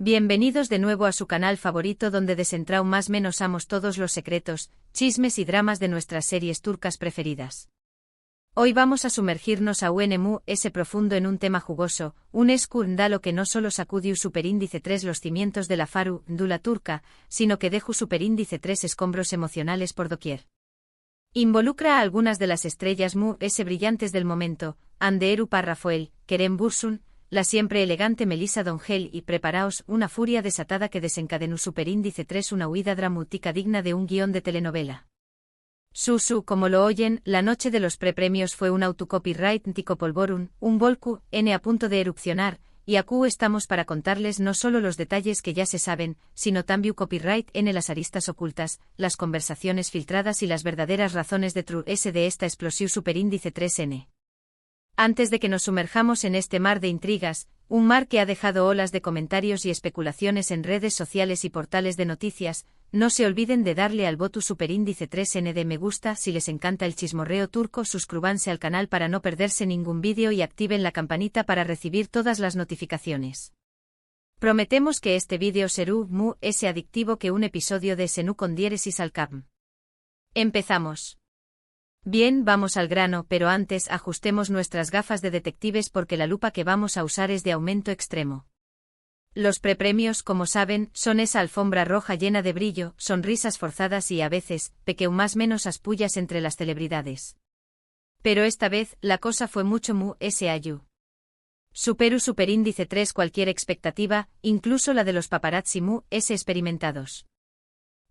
Bienvenidos de nuevo a su canal favorito donde desentrao más menos amos todos los secretos, chismes y dramas de nuestras series turcas preferidas. Hoy vamos a sumergirnos a ese profundo en un tema jugoso, un escándalo que no solo sacudió superíndice 3 los cimientos de la farándula turca, sino que dejó superíndice 3 escombros emocionales por doquier. Involucra a algunas de las estrellas brillantes del momento, Hande Erupar Rafael, Kerem Bürsin, la siempre elegante Melissa Dongel y preparaos una furia desatada que desencadenó superíndice 3 una huida dramática digna de un guión de telenovela. Como lo oyen, la noche de los prepremios fue un autocopyright tico polvorum, un volcán a punto de erupcionar, y aquí estamos para contarles no solo los detalles que ya se saben, sino también copyright las aristas ocultas, las conversaciones filtradas y las verdaderas razones de de esta explosión superíndice 3N. Antes de que nos sumerjamos en este mar de intrigas, un mar que ha dejado olas de comentarios y especulaciones en redes sociales y portales de noticias, no se olviden de darle al voto superíndice 3N de me gusta si les encanta el chismorreo turco, suscríbanse al canal para no perderse ningún vídeo y activen la campanita para recibir todas las notificaciones. Prometemos que este vídeo será ese adictivo que un episodio de Senú con diéresis al cap. Empezamos. Bien, vamos al grano, pero antes ajustemos nuestras gafas de detectives porque la lupa que vamos a usar es de aumento extremo. Los prepremios, como saben, son esa alfombra roja llena de brillo, sonrisas forzadas y a veces, más menos aspullas entre las celebridades. Pero esta vez, la cosa fue mucho ayu. Superó superíndice 3 cualquier expectativa, incluso la de los paparazzi experimentados.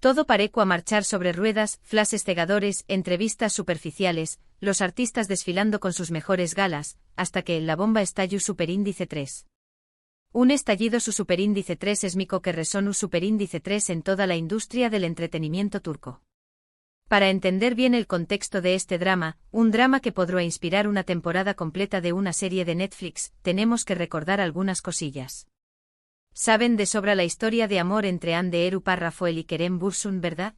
Todo pareció a marchar sobre ruedas, flashes cegadores, entrevistas superficiales, los artistas desfilando con sus mejores galas, hasta que la bomba estalló superíndice 3. Un estallido su superíndice 3 esmico que resonó superíndice 3 en toda la industria del entretenimiento turco. Para entender bien el contexto de este drama, un drama que podrá inspirar una temporada completa de una serie de Netflix, tenemos que recordar algunas cosillas. Saben de sobra la historia de amor entre Hande Erupar Rafael y Kerem Bürsin, ¿verdad?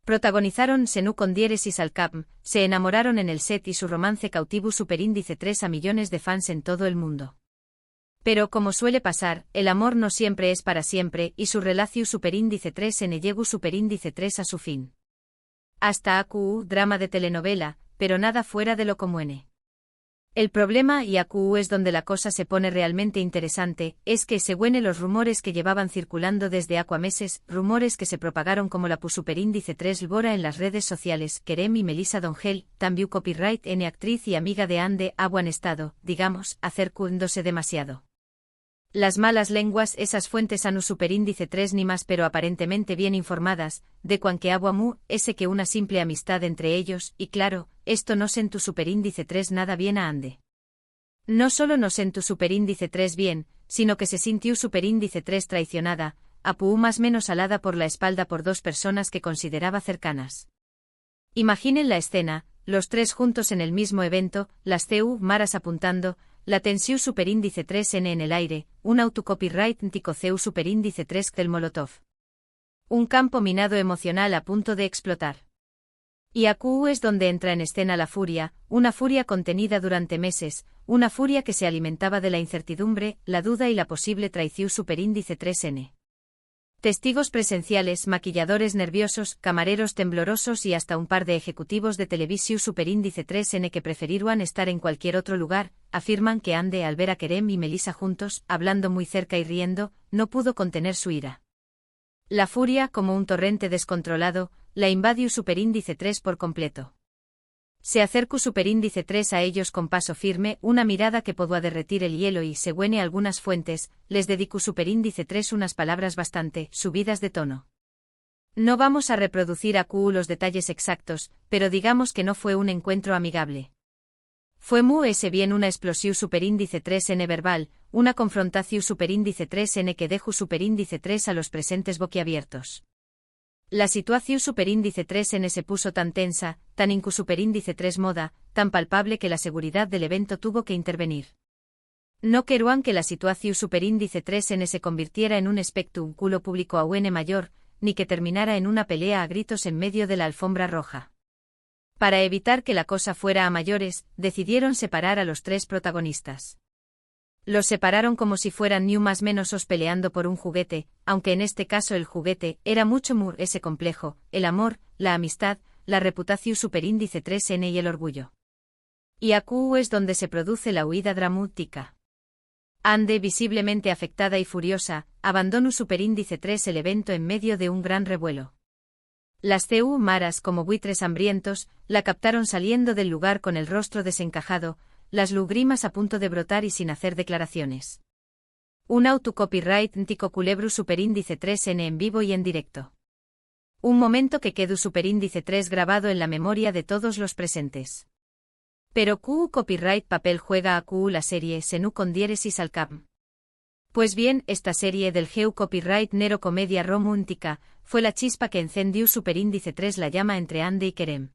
Protagonizaron Senú con diéresis al cap, se enamoraron en el set y su romance cautivó superíndice 3 a millones de fans en todo el mundo. Pero como suele pasar, el amor no siempre es para siempre y su relación superíndice 3 llegó superíndice 3 a su fin. Hasta AQU, drama de telenovela, pero nada fuera de lo común. El problema, y AQU es donde la cosa se pone realmente interesante, es que según los rumores que llevaban circulando desde meses, rumores que se propagaron como la superíndice 3 Lbora en las redes sociales, Kerem y Melissa Dongel, también copyright actriz y amiga de Hande, han estado, digamos, acercándose demasiado. Las malas lenguas, esas fuentes anu superíndice 3 ni más pero aparentemente bien informadas, de cuan que ese que una simple amistad entre ellos, y claro, esto no sentu superíndice 3 nada bien a Hande. No solo no sentu superíndice 3 bien, sino que se sintió superíndice 3 traicionada, más menos alada por la espalda por dos personas que consideraba cercanas. Imaginen la escena, los tres juntos en el mismo evento, las maras apuntando, la tensión superíndice 3N en el aire, un autocopyright ticoceu superíndice 3 del Molotov. Un campo minado emocional a punto de explotar. Y AQU es donde entra en escena la furia, una furia contenida durante meses, una furia que se alimentaba de la incertidumbre, la duda y la posible traición superíndice 3N. Testigos presenciales, maquilladores nerviosos, camareros temblorosos y hasta un par de ejecutivos de televisión superíndice 3N que prefirieron estar en cualquier otro lugar, afirman que Hande al ver a Kerem y Melissa juntos, hablando muy cerca y riendo, no pudo contener su ira. La furia, como un torrente descontrolado, la invadió superíndice 3 por completo. Se acercó superíndice 3 a ellos con paso firme, una mirada que podía derretir el hielo y, según algunas fuentes, les dedicó superíndice 3 unas palabras bastante subidas de tono. No vamos a reproducir AQU los detalles exactos, pero digamos que no fue un encuentro amigable. Fue bien una explosión superíndice 3N verbal, una confrontación superíndice 3N que dejó superíndice 3 a los presentes boquiabiertos. La situación superíndice 3N se puso tan tensa, tan superíndice 3 moda, tan palpable que la seguridad del evento tuvo que intervenir. No querían que la situación superíndice 3N se convirtiera en un espectáculo público aún mayor, ni que terminara en una pelea a gritos en medio de la alfombra roja. Para evitar que la cosa fuera a mayores, decidieron separar a los tres protagonistas. Los separaron como si fueran ni más menos os peleando por un juguete, aunque en este caso el juguete era mucho more ese complejo, el amor, la amistad, la reputación superíndice 3N y el orgullo. Y aquí es donde se produce la huida dramática. Ande, visiblemente afectada y furiosa, abandonó superíndice 3 el evento en medio de un gran revuelo. Las CU maras como buitres hambrientos, la captaron saliendo del lugar con el rostro desencajado, las lugrimas a punto de brotar y sin hacer declaraciones. Un autocopyright ntico culebru superíndice 3N en vivo y en directo. Un momento que quedó superíndice 3 grabado en la memoria de todos los presentes. Pero QU copyright papel juega a QU la serie Senú con diéresis al cap. Pues bien, esta serie del GEU copyright nero comedia romántica fue la chispa que encendió superíndice 3 la llama entre Ande y Kerem.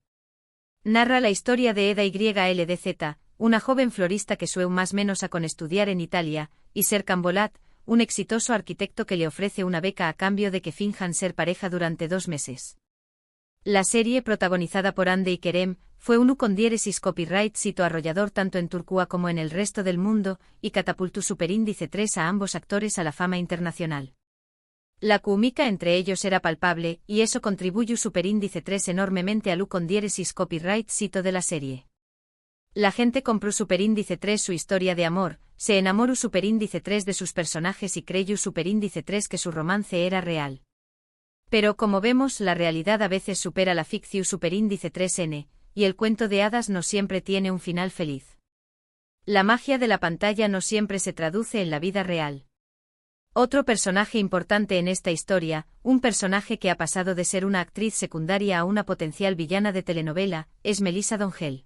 Narra la historia de Eda YLDZ, una joven florista que sueña más menos a con estudiar en Italia, y Serkan Bolat, un exitoso arquitecto que le ofrece una beca a cambio de que finjan ser pareja durante 2 meses. La serie, protagonizada por Ande y Kerem, fue un con diéresis copyright sito arrollador tanto en Turquía como en el resto del mundo, y catapultó superíndice 3 a ambos actores a la fama internacional. La química entre ellos era palpable, y eso contribuyó superíndice 3 enormemente al con diéresis copyright sito de la serie. La gente compró superíndice 3 su historia de amor, se enamoró superíndice 3 de sus personajes y creyó superíndice 3 que su romance era real. Pero como vemos, la realidad a veces supera la ficción superíndice 3N, y el cuento de hadas no siempre tiene un final feliz. La magia de la pantalla no siempre se traduce en la vida real. Otro personaje importante en esta historia, un personaje que ha pasado de ser una actriz secundaria a una potencial villana de telenovela, es Melissa Dongel.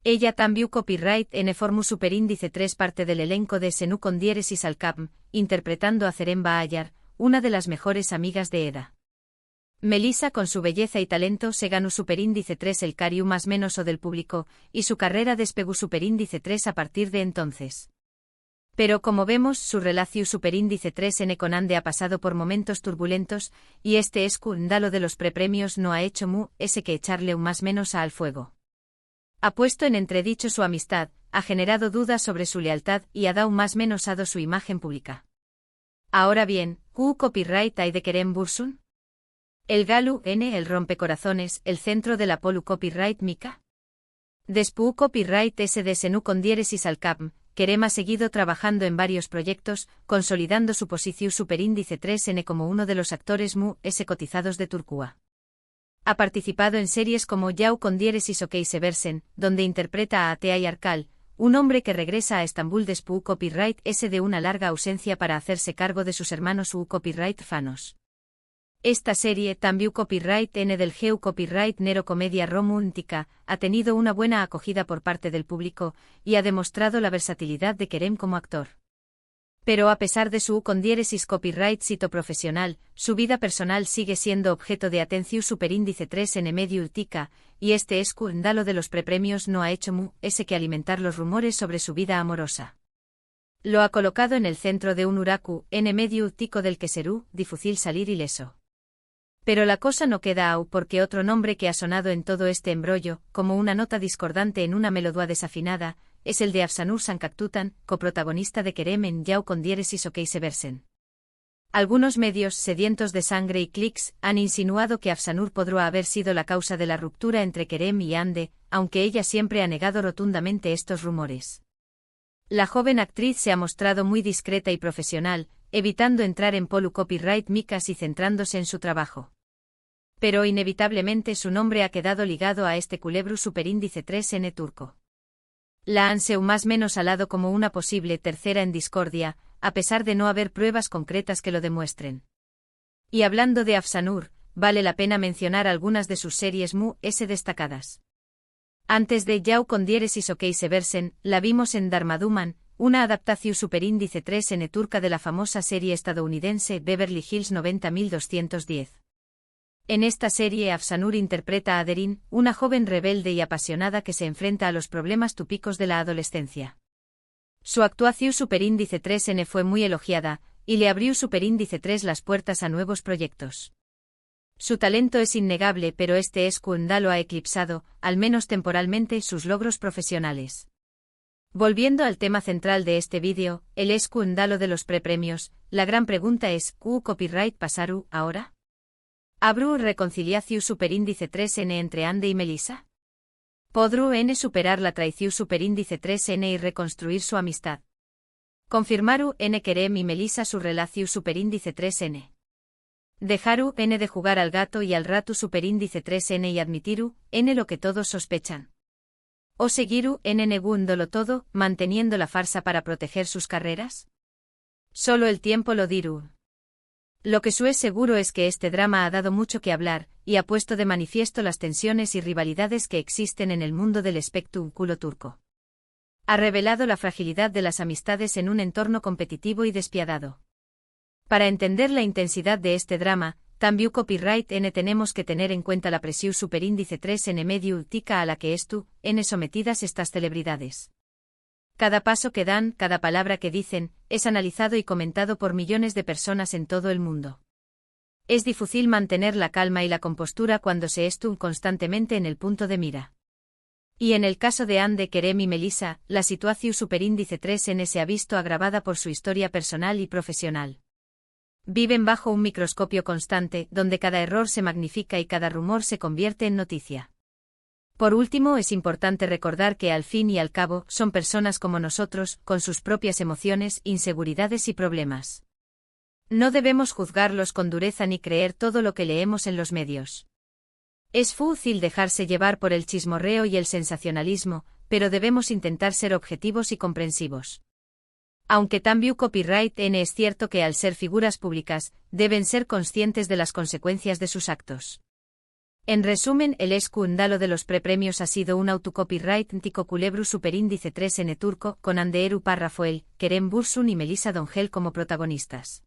Ella también copyright N formu superíndice 3 parte del elenco de Senú con diéresis al cap, interpretando a Ceremba Ayar, una de las mejores amigas de Eda. Melissa con su belleza y talento se ganó superíndice 3 el cariu más menos o del público, y su carrera despegó superíndice 3 a partir de entonces. Pero como vemos, su relación superíndice 3N con Ande ha pasado por momentos turbulentos, y este escándalo de los prepremios no ha hecho ese que echarle un más menos al fuego. Ha puesto en entredicho su amistad, ha generado dudas sobre su lealtad y ha dado más menos ado su imagen pública. Ahora bien, ¿qué copyright hay de Kerem Bürsin? El Galu N el rompecorazones, el centro de la Polu copyright Mika. Despu copyright S de Senú con diéresis al cap, Kerem ha seguido trabajando en varios proyectos, consolidando su posición superíndice 3N como uno de los actores S cotizados de Turquía. Ha participado en series como Yau con diéresis OK Seversen, donde interpreta a Atea Yarkal, un hombre que regresa a Estambul después copyright S de una larga ausencia para hacerse cargo de sus hermanos copyright fanos. Esta serie, también copyright N del GEU copyright nero comedia romántica, ha tenido una buena acogida por parte del público, y ha demostrado la versatilidad de Kerem como actor. Pero a pesar de su con diéresis copyright sito profesional, su vida personal sigue siendo objeto de atención superíndice 3 en medio utica, y este escándalo de los prepremios no ha hecho ese que alimentar los rumores sobre su vida amorosa. Lo ha colocado en el centro de un huracu en medio utico del que será difícil salir ileso. Pero la cosa no queda aún porque otro nombre que ha sonado en todo este embrollo, como una nota discordante en una melodía desafinada, es el de Afsanur Sankaktutan, coprotagonista de Kerem en Yau con diéresis OK Seversen. Algunos medios, sedientos de sangre y clics, han insinuado que Afsanur podría haber sido la causa de la ruptura entre Kerem y Ande, aunque ella siempre ha negado rotundamente estos rumores. La joven actriz se ha mostrado muy discreta y profesional, evitando entrar en Polu copyright micas y centrándose en su trabajo. Pero inevitablemente su nombre ha quedado ligado a este culebru superíndice 3N turco. La han seu más menos alado como una posible tercera en discordia, a pesar de no haber pruebas concretas que lo demuestren. Y hablando de Afsanur, vale la pena mencionar algunas de sus series S destacadas. Antes de Yau con diéresis OK Seversen, la vimos en Darmaduman, una adaptación superíndice 3N turca de la famosa serie estadounidense Beverly Hills 90210. En esta serie Afsanur interpreta a Derin, una joven rebelde y apasionada que se enfrenta a los problemas típicos de la adolescencia. Su actuación superíndice 3N fue muy elogiada, y le abrió superíndice 3 las puertas a nuevos proyectos. Su talento es innegable, pero este escándalo ha eclipsado, al menos temporalmente, sus logros profesionales. Volviendo al tema central de este vídeo, el escándalo de los prepremios, la gran pregunta es, ¿Q copyright pasaru ahora? ¿Abru reconciliaciu superíndice 3N entre Ande y Melissa? ¿Podru N superar la traición superíndice 3N y reconstruir su amistad? ¿Confirmaru N Kerem y Melissa su relación superíndice 3N? ¿Dejaru N de jugar al gato y al ratu superíndice 3N y admitiru N lo que todos sospechan? ¿O seguiru N negándolo todo, manteniendo la farsa para proteger sus carreras? Solo el tiempo lo dirá. Lo que es seguro es que este drama ha dado mucho que hablar, y ha puesto de manifiesto las tensiones y rivalidades que existen en el mundo del espectáculo turco. Ha revelado la fragilidad de las amistades en un entorno competitivo y despiadado. Para entender la intensidad de este drama, también copyright N tenemos que tener en cuenta la presión superíndice 3N medio tica a la que N sometidas estas celebridades. Cada paso que dan, cada palabra que dicen, es analizado y comentado por millones de personas en todo el mundo. Es difícil mantener la calma y la compostura cuando se está constantemente en el punto de mira. Y en el caso de Ande, Kerem y Melissa, la situación superíndice 3N se ha visto agravada por su historia personal y profesional. Viven bajo un microscopio constante, donde cada error se magnifica y cada rumor se convierte en noticia. Por último, es importante recordar que al fin y al cabo, son personas como nosotros, con sus propias emociones, inseguridades y problemas. No debemos juzgarlos con dureza ni creer todo lo que leemos en los medios. Es fácil dejarse llevar por el chismorreo y el sensacionalismo, pero debemos intentar ser objetivos y comprensivos. Aunque también copyright N es cierto que al ser figuras públicas, deben ser conscientes de las consecuencias de sus actos. En resumen, el escándalo de los prepremios ha sido un autocopyright tico culebru superíndice 3N turco, con Anderu Parrafoel, Kerem Bürsin y Melissa Dongel como protagonistas.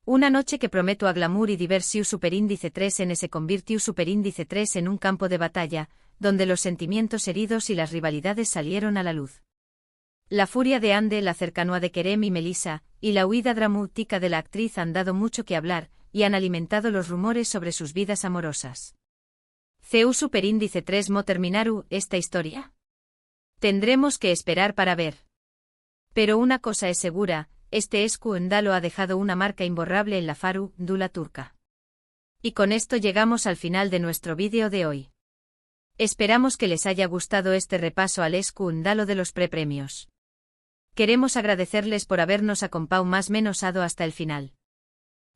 Una noche que prometo a glamour y diversiu superíndice 3N se convirtió superíndice 3 en un campo de batalla, donde los sentimientos heridos y las rivalidades salieron a la luz. La furia de Ande, la cercanía de Kerem y Melissa, y la huida dramática de la actriz han dado mucho que hablar, y han alimentado los rumores sobre sus vidas amorosas. ¿CU superíndice 3 mo terminaru esta historia? Tendremos que esperar para ver. Pero una cosa es segura, este escándalo ha dejado una marca imborrable en la faru dula turca. Y con esto llegamos al final de nuestro vídeo de hoy. Esperamos que les haya gustado este repaso al escándalo de los prepremios. Queremos agradecerles por habernos acompañado más menosado hasta el final.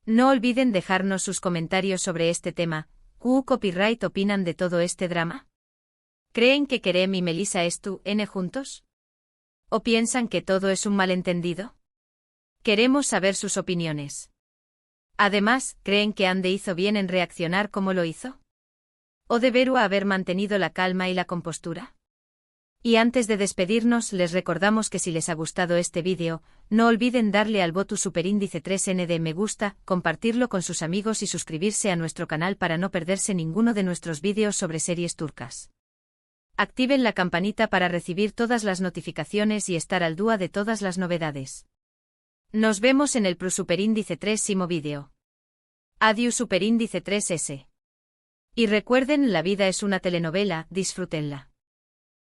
No olviden dejarnos sus comentarios sobre este tema. ¿Q copyright opinan de todo este drama? ¿Creen que Kerem y Melissa N juntos? ¿O piensan que todo es un malentendido? Queremos saber sus opiniones. Además, ¿creen que Ande hizo bien en reaccionar como lo hizo? ¿O debería haber mantenido la calma y la compostura? Y antes de despedirnos, les recordamos que si les ha gustado este vídeo, no olviden darle al voto superíndice 3N de me gusta, compartirlo con sus amigos y suscribirse a nuestro canal para no perderse ninguno de nuestros vídeos sobre series turcas. Activen la campanita para recibir todas las notificaciones y estar al día de todas las novedades. Nos vemos en el superíndice 3 vídeo. Adiós superíndice 3S. Y recuerden, la vida es una telenovela, disfrútenla.